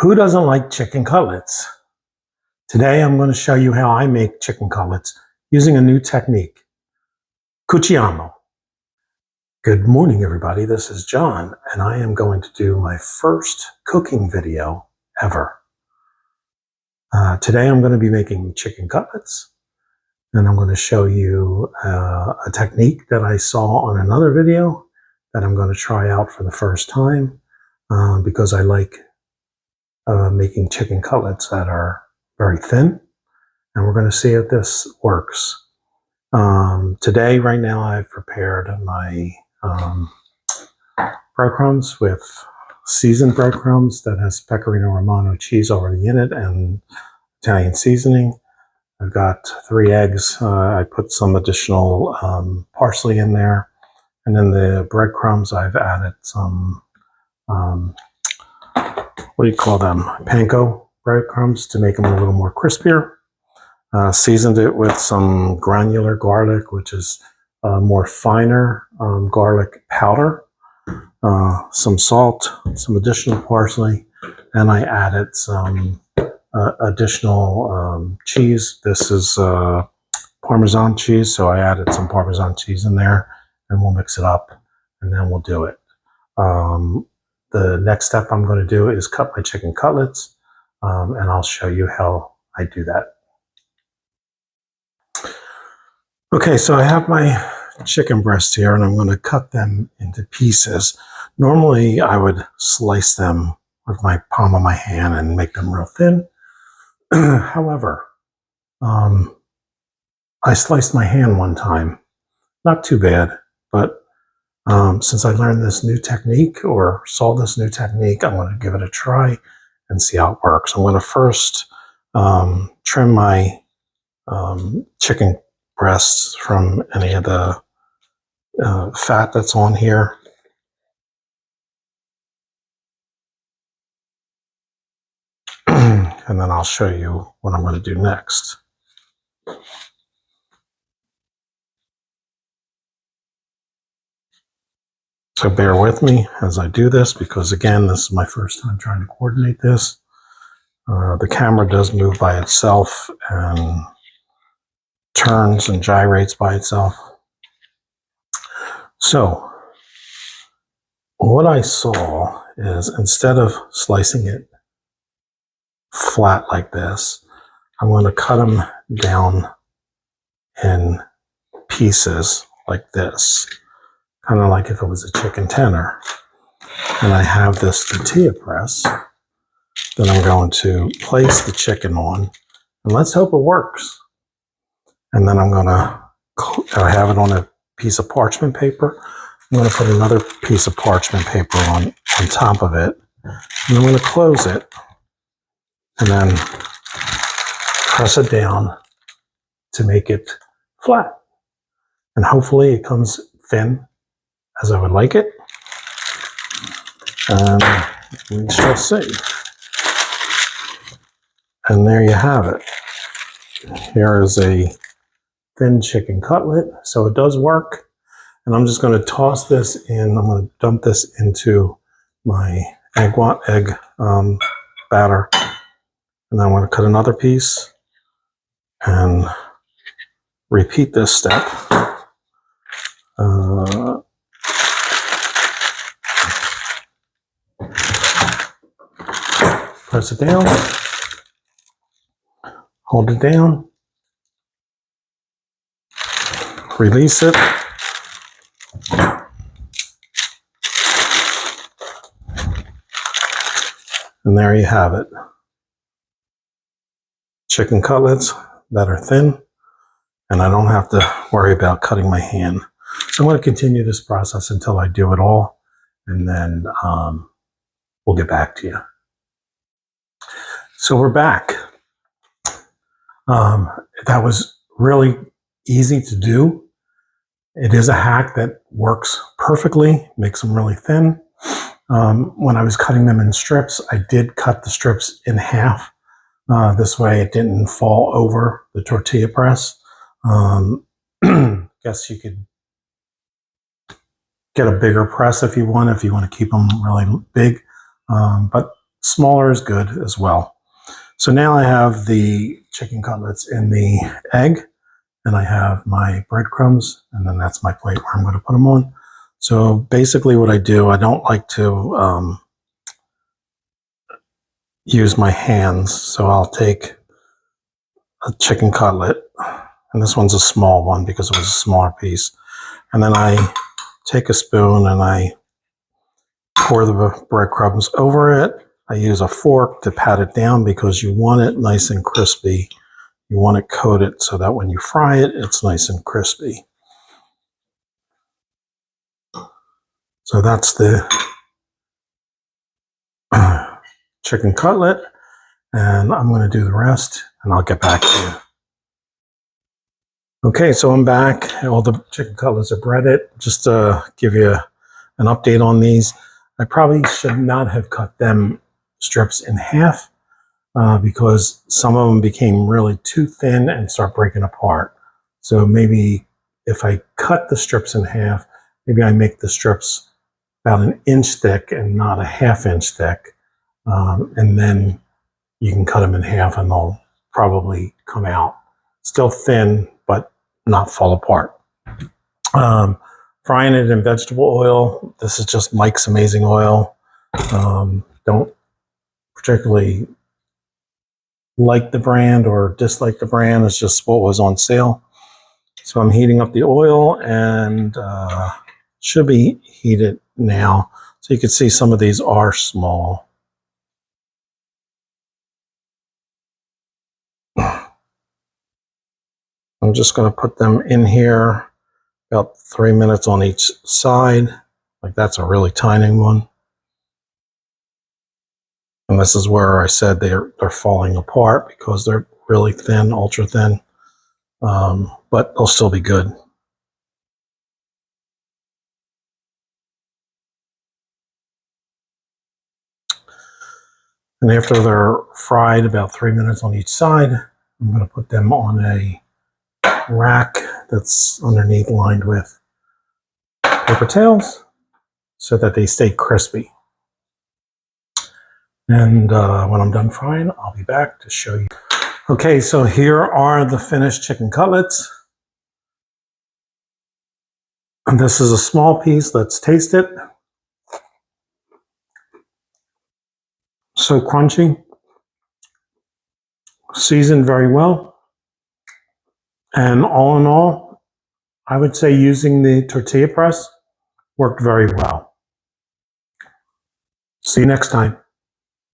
Who doesn't like chicken cutlets? Today I'm going to show you how I make chicken cutlets using a new technique, cucchiamo. Good morning everybody, this is John and I am going to do my first cooking video ever. Today I'm going to be making chicken cutlets and I'm going to show you a technique that I saw on another video that I'm going to try out for the first time because I like making chicken cutlets that are very thin, and we're going to see if this works. Today, right now, I've prepared my breadcrumbs with seasoned breadcrumbs that has Pecorino Romano cheese already in it and Italian seasoning. I've got 3 eggs. I put some additional parsley in there, and then the breadcrumbs I've added some what do you call them? Panko breadcrumbs to make them a little more crispier. Seasoned it with some granular garlic, which is more finer garlic powder, some salt, some additional parsley, and I added some additional cheese. This is Parmesan cheese, so I added some Parmesan cheese in there, and we'll mix it up, and then we'll do it. The next step I'm going to do is cut my chicken cutlets, and I'll show you how I do that. Okay, so I have my chicken breasts here, and I'm going to cut them into pieces. Normally, I would slice them with my palm of my hand and make them real thin. However, I sliced my hand one time. Not too bad, but since I learned this new technique or saw this new technique, I'm going to give it a try and see how it works. I'm going to first trim my chicken breasts from any of the fat that's on here. And then I'll show you what I'm going to do next. So bear with me as I do this, because again, this is my first time trying to coordinate this. The camera does move by itself and turns and gyrates by itself. So what I saw is, instead of slicing it flat like this, I'm going to cut them down in pieces like this. Kind of like if it was a chicken tender. And I have this tortilla press that I'm going to place the chicken on. And let's hope it works. And then I'm going to have it on a piece of parchment paper. I'm going to put another piece of parchment paper on top of it. And I'm going to close it. And then press it down to make it flat. And hopefully it comes thin as I would like it, and we shall see. And there you have it. Here is a thin chicken cutlet, so it does work. And I'm just going to toss this in. I'm going to dump this into my egg batter, and then I'm going to cut another piece and repeat this step. Press it down, hold it down, release it, and there you have it. Chicken cutlets that are thin, and I don't have to worry about cutting my hand. So I'm going to continue this process until I do it all, and then we'll get back to you. So we're back. That was really easy to do. It is a hack that works perfectly, makes them really thin. When I was cutting them in strips, I did cut the strips in half. This way it didn't fall over the tortilla press. Guess you could get a bigger press if you want to keep them really big. But smaller is good as well. So now I have the chicken cutlets in the egg, and I have my breadcrumbs, and then that's my plate where I'm going to put them on. So basically what I do, I don't like to use my hands. So I'll take a chicken cutlet, and this one's a small one because it was a smaller piece. And then I take a spoon and I pour the breadcrumbs over it. I use a fork to pat it down because you want it nice and crispy. You want it coated so that when you fry it, it's nice and crispy. So that's the chicken cutlet, and I'm going to do the rest, and I'll get back to you. Okay, so I'm back. All the chicken cutlets are breaded. Just to give you an update on these, I probably should not have cut them strips in half because some of them became really too thin and start breaking apart. So maybe if I cut the strips in half, maybe I make the strips about an inch thick and not a half-inch thick. And then you can cut them in half and they'll probably come out still thin, but not fall apart. Frying it in vegetable oil. This is just Mike's Amazing Oil. Don't particularly like the brand or dislike the brand. It's just what was on sale. So I'm heating up the oil, and should be heated now. So you can see some of these are small. I'm just going to put them in here about 3 minutes on each side. Like that's a really tiny one. And this is where I said they're falling apart because they're really thin, ultra thin. But they'll still be good. And after they're fried about 3 minutes on each side, I'm going to put them on a rack that's underneath lined with paper towels so that they stay crispy. And when I'm done frying, I'll be back to show you. Okay, so here are the finished chicken cutlets. And this is a small piece. Let's taste it. So crunchy, seasoned very well. And all in all, I would say using the tortilla press worked very well. See you next time.